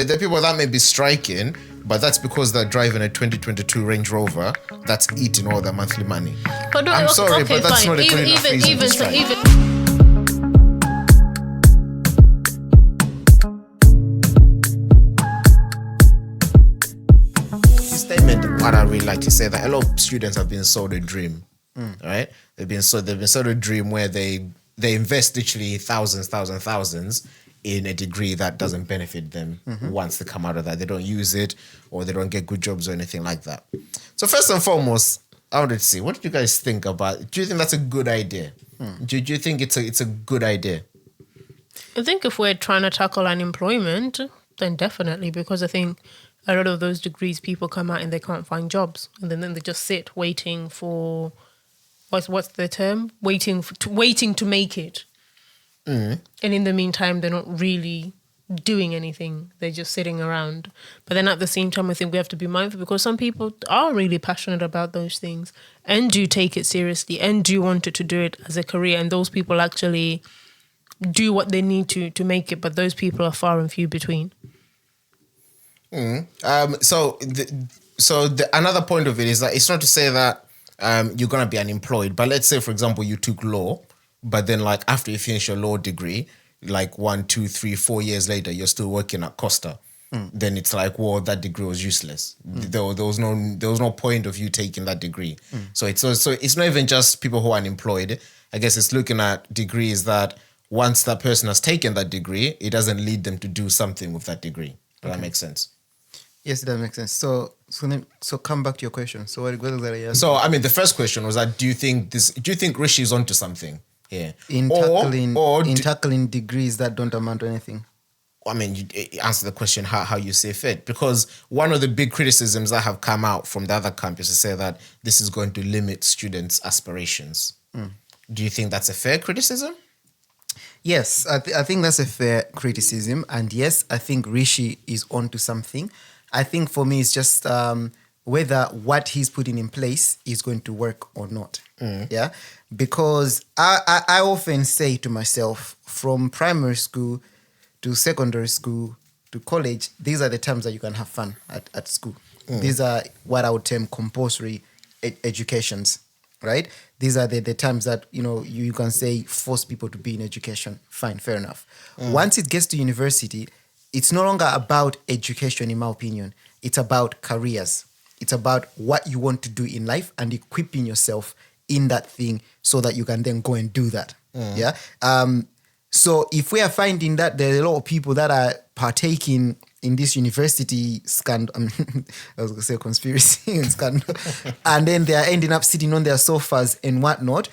There are people that may be striking, but that's because they're driving a 2022 Range Rover that's eating all their monthly money. But I'm sorry, but that's not a good enough reason to strike. Statement, what I really like to say, that a lot of students have been sold a dream, right? They've been sold a dream where they invest literally thousands in a degree that doesn't benefit them. Once they come out of that. They don't use it, or they don't get good jobs or anything like that. So first and foremost, I wanted to see, what do you guys think about it? Do you think that's a good idea? Do you think it's a good idea? I think if we're trying to tackle unemployment, then definitely, because I think a lot of those degrees, people come out and they can't find jobs, and then they just sit waiting for what's the term? Waiting to make it. And in the meantime, they're not really doing anything. They're just sitting around. But then at the same time, I think we have to be mindful, because some people are really passionate about those things and do take it seriously and do want to do it as a career. And those people actually do what they need to make it. But those people are far and few between. So another point of it is that it's not to say that you're going to be unemployed. But let's say, for example, you took law, but then like after you finish your law degree, like 1, 2, 3, 4 years later, you're still working at Costa. Then it's like, well, that degree was useless. There was no point of you taking that degree. So it's not even just people who are unemployed. I guess it's looking at degrees that once that person has taken that degree, it doesn't lead them to do something with that degree. Does that make sense? Yes, that makes sense. So come back to your question. So what exactly? So I mean, the first question was that do you think Rishi is onto something here in tackling degrees that don't amount to anything? I mean, you answer the question how you see fit, because one of the big criticisms that have come out from the other camp is to say that this is going to limit students' aspirations. Do you think that's a fair criticism? Yes, I think that's a fair criticism, and yes, I think Rishi is onto something. I think for me, it's just whether what he's putting in place is going to work or not. Yeah, because I often say to myself, from primary school to secondary school to college, these are the times that you can have fun at school. These are what I would term compulsory educations, right? These are the times that, you can say force people to be in education. Fine, fair enough. Once it gets to university, it's no longer about education, in my opinion. It's about careers. It's about what you want to do in life and equipping yourself in that thing so that you can then go and do that. Yeah. So if we are finding that there are a lot of people that are partaking in this university scandal, I was going to say conspiracy and scandal, and then they are ending up sitting on their sofas and whatnot,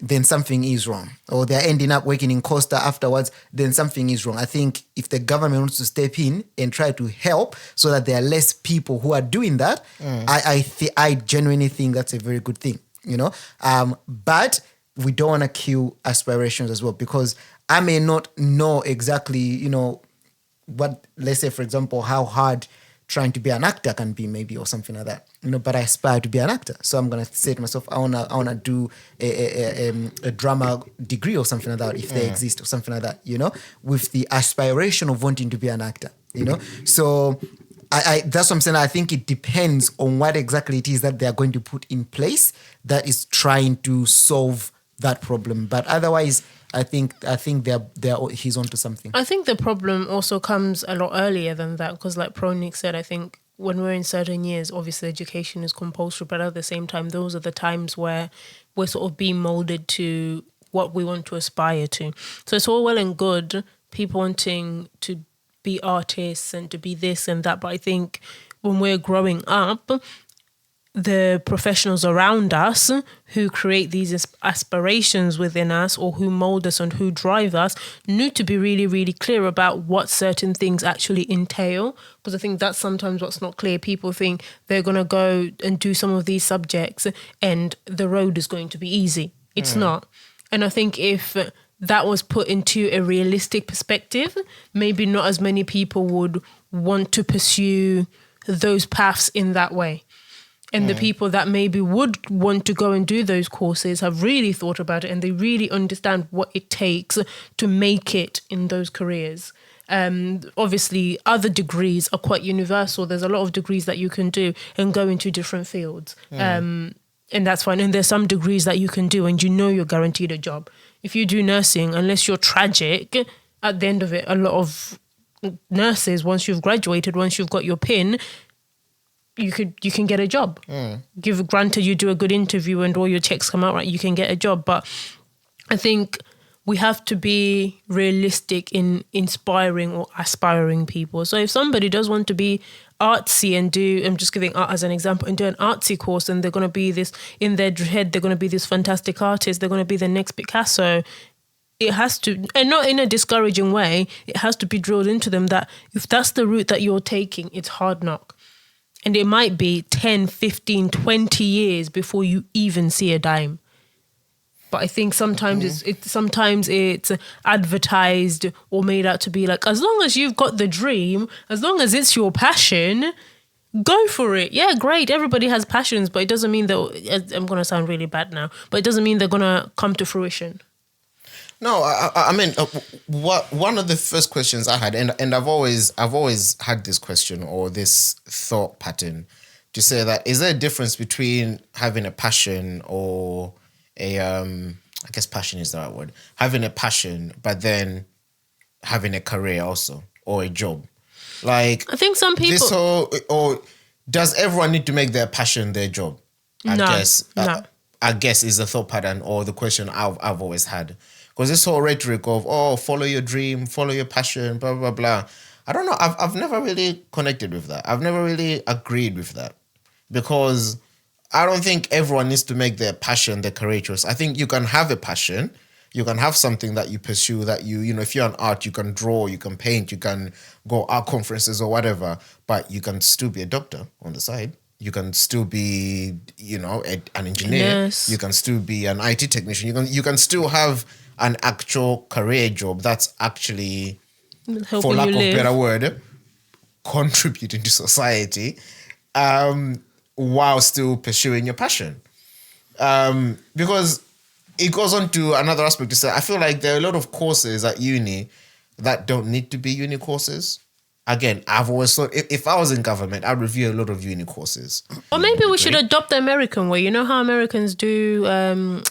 then something is wrong. Or they're ending up working in Costa afterwards, then something is wrong. I think if the government wants to step in and try to help so that there are less people who are doing that, I genuinely think that's a very good thing, but we don't want to kill aspirations as well, because I may not know exactly, what, let's say, for example, how hard trying to be an actor can be, maybe, or something like that. But I aspire to be an actor. So I'm going to say to myself, I wanna do a drama degree or something like that, if they exist, or something like that, with the aspiration of wanting to be an actor, So I that's what I'm saying. I think it depends on what exactly it is that they're going to put in place that is trying to solve that problem. But otherwise, I think he's onto something. I think the problem also comes a lot earlier than that, because like Nick said, I think when we're in certain years, obviously education is compulsory, but at the same time, those are the times where we're sort of being molded to what we want to aspire to. So it's all well and good, people wanting to be artists and to be this and that, but I think when we're growing up, the professionals around us who create these aspirations within us, or who mold us and who drive us, need to be really, really clear about what certain things actually entail. Because I think that's sometimes what's not clear. People think they're going to go and do some of these subjects and the road is going to be easy. It's not. And I think if that was put into a realistic perspective, maybe not as many people would want to pursue those paths in that way. And the people that maybe would want to go and do those courses have really thought about it, and they really understand what it takes to make it in those careers. Obviously, other degrees are quite universal. There's a lot of degrees that you can do and go into different fields. And that's fine. And there's some degrees that you can do and you know you're guaranteed a job. If you do nursing, unless you're tragic, at the end of it, a lot of nurses, once you've graduated, once you've got your PIN, you can get a job. Granted, you do a good interview and all your checks come out right, you can get a job. But I think we have to be realistic in inspiring or aspiring people. So if somebody does want to be artsy and do, I'm just giving art as an example, and do an artsy course, and they're going to be this, in their head, they're going to be this fantastic artist, they're going to be the next Picasso, it has to, and not in a discouraging way, it has to be drilled into them that if that's the route that you're taking, it's hard knock. And it might be 10, 15, 20 years before you even see a dime. But I think sometimes it's advertised or made out to be like, as long as you've got the dream, as long as it's your passion, go for it. Yeah, great. Everybody has passions, but it doesn't mean that, I'm going to sound really bad now, but it doesn't mean they're going to come to fruition. No, I mean, one of the first questions I had, and I've always had this question or this thought pattern to say that, is there a difference between having a passion or I guess passion is the right word, having a passion, but then having a career also, or a job? Like, I think some people... or does everyone need to make their passion their job? I guess is the thought pattern or the question I've always had. Because this whole rhetoric of, follow your dream, follow your passion, blah, blah, blah. I don't know. I've never really connected with that. I've never really agreed with that. Because I don't think everyone needs to make their passion their career choice. I think you can have a passion. You can have something that you pursue that you know, if you're an art, you can draw, you can paint, you can go art conferences or whatever, but you can still be a doctor on the side. You can still be, you know, an engineer. Yes. You can still be an IT technician. You can still have an actual career job that's actually, helping for lack of live. better word, contributing to society, while still pursuing your passion. Because it goes on to another aspect to say, I feel like there are a lot of courses at uni that don't need to be uni courses. Again, I've always thought if I was in government, I'd review a lot of uni courses. Or maybe we should adopt the American way. You know how Americans do,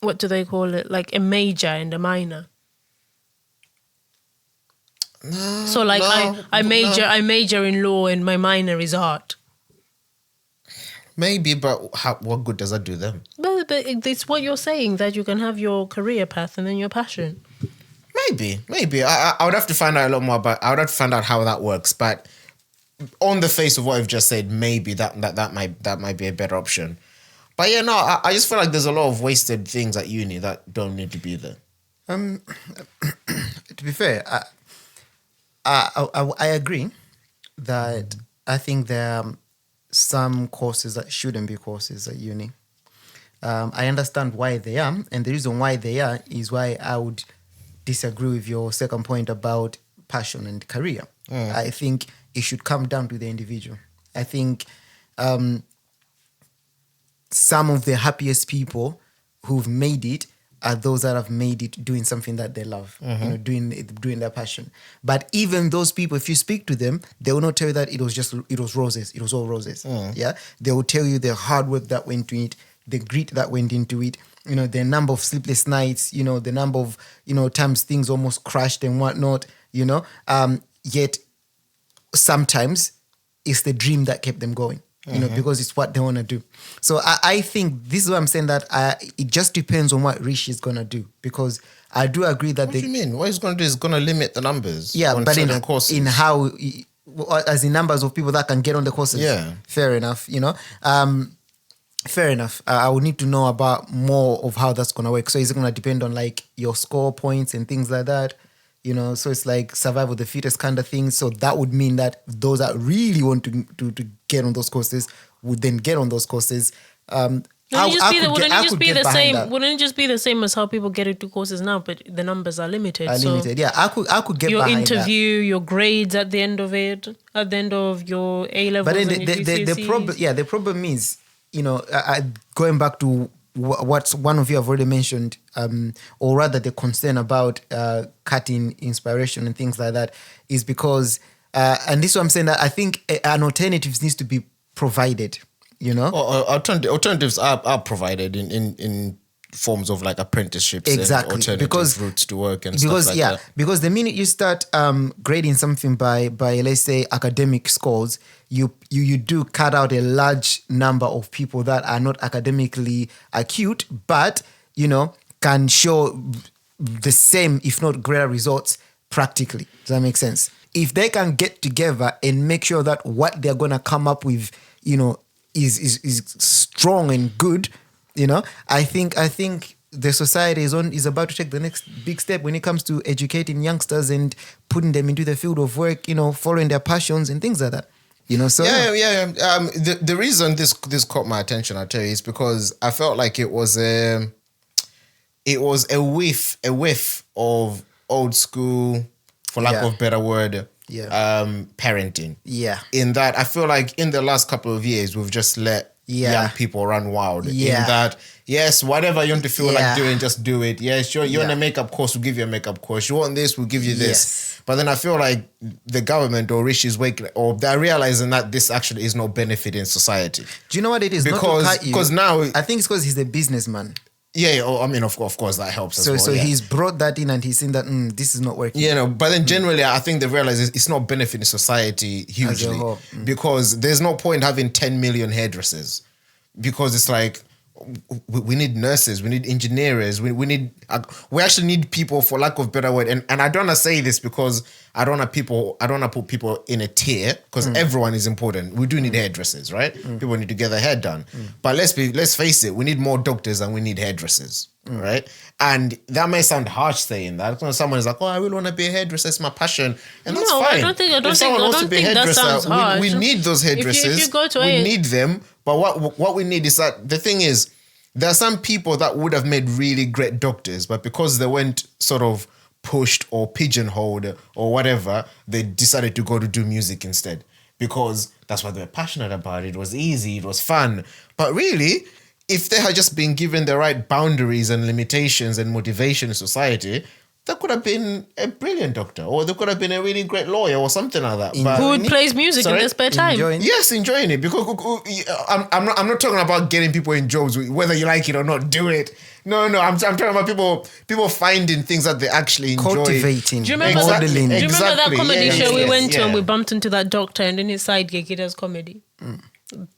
what do they call it? Like a major and a minor. So like I major in law and my minor is art. Maybe, but what good does that do them? But it's what you're saying, that you can have your career path and then your passion. Maybe. I would have to find out a lot more about. I would have to find out how that works. But on the face of what I've just said, maybe that might be a better option. But yeah, no, I just feel like there's a lot of wasted things at uni that don't need to be there. To be fair, I agree that I think there are some courses that shouldn't be courses at uni. I understand why they are, and the reason why they are is why I would disagree with your second point about passion and career. I think it should come down to the individual. I think some of the happiest people who've made it are those that have made it doing something that they love, you know, doing their passion. But even those people, if you speak to them, they will not tell you that it was roses. It was all roses. Yeah, they will tell you the hard work that went into it, the grit that went into it. You know, the number of sleepless nights. You know, the number of times things almost crashed and whatnot. You know, yet sometimes it's the dream that kept them going. You know, because it's what they want to do. So I think this is what I'm saying, that it just depends on what Rishi is going to do. Because I do agree that... What do you mean? What he's going to do is going to limit the numbers. Yeah, but courses. in how... As in numbers of people that can get on the courses. Yeah. Fair enough, you know. Fair enough. I would need to know about more of how that's going to work. So is it going to depend on like your score points and things like that? You know, so it's like survival of the fittest kind of thing. So that would mean that those that really want to get on those courses would then get on those courses. Wouldn't it just be the same as how people get into courses now, but the numbers are limited? Yeah, I could get your behind interview, your grades at the end of it, at the end of your A levels. But then the problem is, going back to what one of you have already mentioned, or rather the concern about cutting inspiration and things like that, is because, and this is what I'm saying, that I think an alternative needs to be provided, alternatives are provided in forms of like apprenticeships, exactly, and alternative because routes to work and stuff like that. Because the minute you start grading something by let's say academic scores, you do cut out a large number of people that are not academically acute, but can show the same, if not greater results practically. Does that make sense? If they can get together and make sure that what they're gonna come up with, is strong and good, I think the society is about to take the next big step when it comes to educating youngsters and putting them into the field of work, following their passions and things like that. So the reason this caught my attention, I tell you, is because I felt like it was a whiff of old school, for lack of a better word, parenting. Yeah. In that, I feel like in the last couple of years, we've just let young people run wild. Yeah. In that, yes, whatever you want to feel like doing, just do it. Yes, you want a makeup course, we'll give you a makeup course. You want this, we'll give you this. Yes. But then I feel like the government or Rishi's waking, or they're realizing that this actually is not benefiting society. Do you know what it is? Because now, I think it's because he's a businessman. Yeah, I mean, of course, that helps as well. So he's brought that in and he's seen that this is not working. But then generally, I think they realize it's not benefiting society hugely, because there's no point having 10 million hairdressers, because it's like, we need nurses, we need engineers, we actually need people, for lack of a better word. And I don't want to say this because I don't want to put people in a tier, because everyone is important. We do need hairdressers, right? People need to get their hair done. But let's face it, we need more doctors than we need hairdressers, right? And that may sound harsh saying that. Someone is like, oh, I really want to be a hairdresser, it's my passion. And that's fine. I don't think that sounds harsh. We need those hairdressers. If you go to we need them. But what we need is that, the thing is, there are some people that would have made really great doctors, but because they weren't sort of pushed or pigeonholed or whatever, they decided to go to do music instead, because that's what they were passionate about. It was easy, it was fun. But really, if they had just been given the right boundaries and limitations and motivation in society, they could have been a brilliant doctor, or they could have been a really great lawyer or something like that. Who plays music in their spare time? Enjoying it. Because I'm not talking about getting people in jobs, whether you like it or not, do it. No, I'm talking about people finding things that they actually enjoy. Cultivating. Do you remember that comedy show we went to, and we yeah. bumped into that doctor, and in his side gig he does comedy?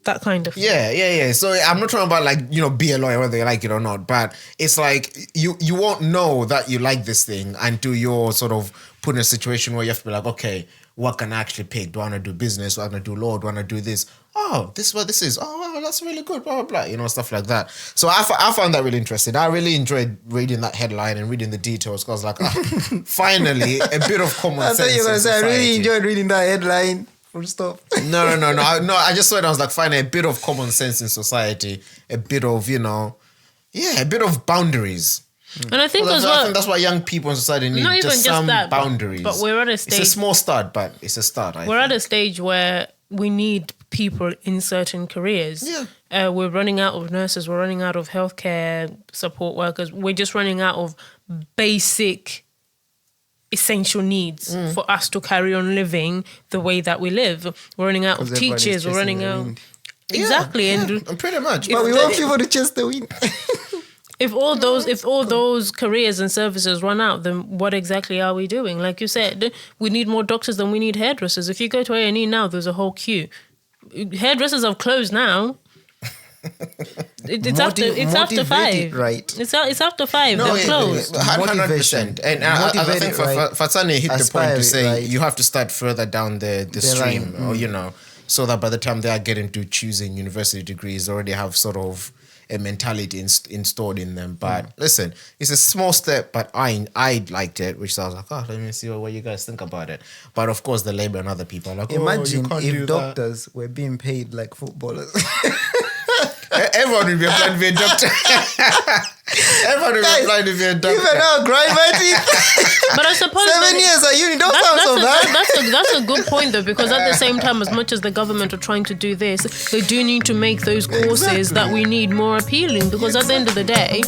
That kind of thing. Yeah. So I'm not talking about like, be a lawyer whether you like it or not, but it's like you won't know that you like this thing until you're sort of put in a situation where you have to be like, okay, what can I actually pick? Do I want to do business? Do I want to do law? Do I want to do this? Oh, this is what this is. Oh, wow, that's really good, blah, blah, blah, stuff like that. So I found that really interesting. I really enjoyed reading that headline and reading the details, because I was like, finally, a bit of common sense. I thought you were going to say, I really enjoyed reading that headline. Stop. No. I just saw it. I was like, finding a bit of common sense in society, a bit of, a bit of boundaries. And I think I think that's why young people in society need not just even some that, boundaries. But we're at a stage. It's a small start, but it's a start. We're at a stage where we need people in certain careers. Yeah. We're running out of nurses. We're running out of healthcare support workers. We're just running out of basic essential needs for us to carry on living the way that we live. We're running out of teachers. We're running out. Exactly, and pretty much. But we want people to chase the wind. If all those careers and services run out, then what exactly are we doing? Like you said, we need more doctors than we need hairdressers. If you go to A&E now, there's a whole queue. Hairdressers have closed now. It's after 5. Right. It's after 5. They're closed. 100%. And I think Fatsani hit the point to say you have to start further down the stream, or so that by the time they are getting to choosing university degrees, they already have sort of a mentality installed in them. But listen, it's a small step, but I liked it, which I was like, let me see what you guys think about it. But of course, the Labour and other people are like, imagine if doctors were being paid like footballers. everyone will be applying to be a doctor. Everyone will be applying to be a doctor. Even now, grind my teeth. But I suppose 7 years at uni, don't sound so bad. that's a good point though, because at the same time, as much as the government are trying to do this, they do need to make those courses that we need more appealing, because at the end of the day,